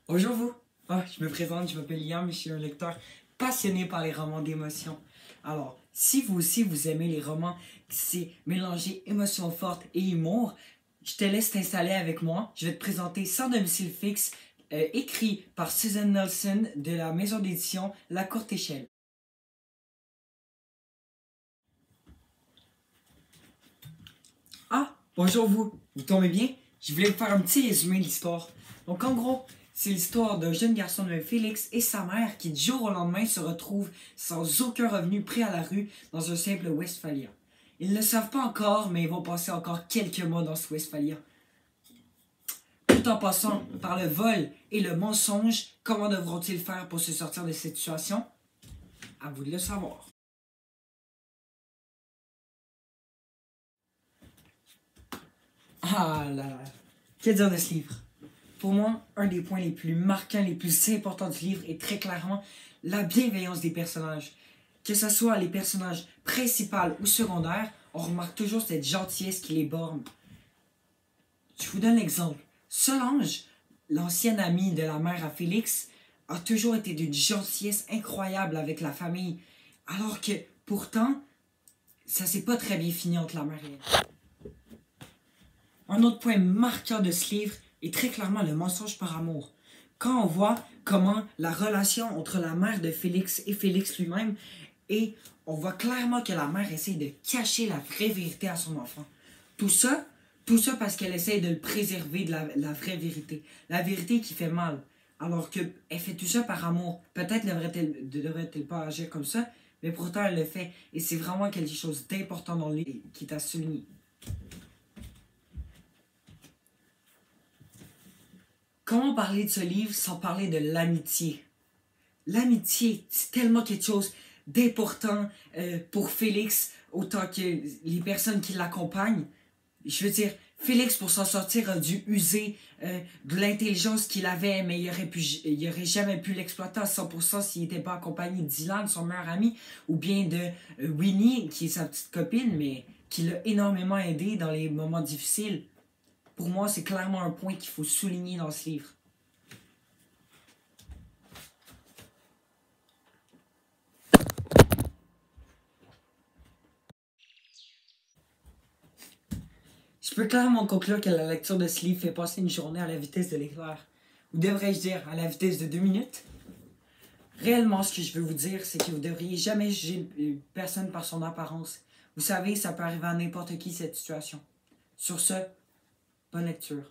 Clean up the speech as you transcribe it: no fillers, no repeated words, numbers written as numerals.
Bonjour vous! Je me présente, je m'appelle Liam et je suis un lecteur passionné par les romans d'émotion. Alors, si vous aussi vous aimez les romans qui c'est mélanger émotions fortes et humour, je te laisse t'installer avec moi. Je vais te présenter Sans domicile fixe, écrit par Susan Nelson de la maison d'édition La Courte Échelle. Bonjour vous tombez bien? Je voulais vous faire un petit résumé de l'histoire. Donc en gros, c'est l'histoire d'un jeune garçon nommé Félix et sa mère qui du jour au lendemain se retrouvent sans aucun revenu pris à la rue dans un simple Westphalia. Ils ne le savent pas encore, mais ils vont passer encore quelques mois dans ce Westphalia. Tout en passant par le vol et le mensonge, comment devront-ils faire pour se sortir de cette situation? À vous de le savoir. Ah là là, que dire de ce livre? Pour moi, un des points les plus marquants, les plus importants du livre est très clairement la bienveillance des personnages. Que ce soit les personnages principaux ou secondaires, on remarque toujours cette gentillesse qui les borne. Je vous donne l'exemple. Solange, l'ancienne amie de la mère à Félix, a toujours été d'une gentillesse incroyable avec la famille, alors que pourtant, ça s'est pas très bien fini entre la mère et elle. Un autre point marquant de ce livre est très clairement le mensonge par amour. Quand on voit comment la relation entre la mère de Félix et Félix lui-même, et on voit clairement que la mère essaie de cacher la vraie vérité à son enfant. Tout ça parce qu'elle essaie de le préserver de la vraie vérité. La vérité qui fait mal. Alors qu'elle fait tout ça par amour. Peut-être devrait-elle pas agir comme ça, mais pourtant elle le fait. Et c'est vraiment quelque chose d'important dans le livre qui est à souligner. Comment parler de ce livre sans parler de l'amitié? L'amitié, c'est tellement quelque chose d'important pour Félix, autant que les personnes qui l'accompagnent. Je veux dire, Félix, pour s'en sortir, a dû user de l'intelligence qu'il avait, mais il aurait jamais pu l'exploiter à 100% s'il n'était pas accompagné de Dylan, son meilleur ami, ou bien de Winnie, qui est sa petite copine, mais qui l'a énormément aidé dans les moments difficiles. Pour moi, c'est clairement un point qu'il faut souligner dans ce livre. Je peux clairement conclure que la lecture de ce livre fait passer une journée à la vitesse de l'éclair. Ou devrais-je dire, à la vitesse de 2 minutes? Réellement, ce que je veux vous dire, c'est que vous ne devriez jamais juger une personne par son apparence. Vous savez, ça peut arriver à n'importe qui cette situation. Sur ce, bonne lecture.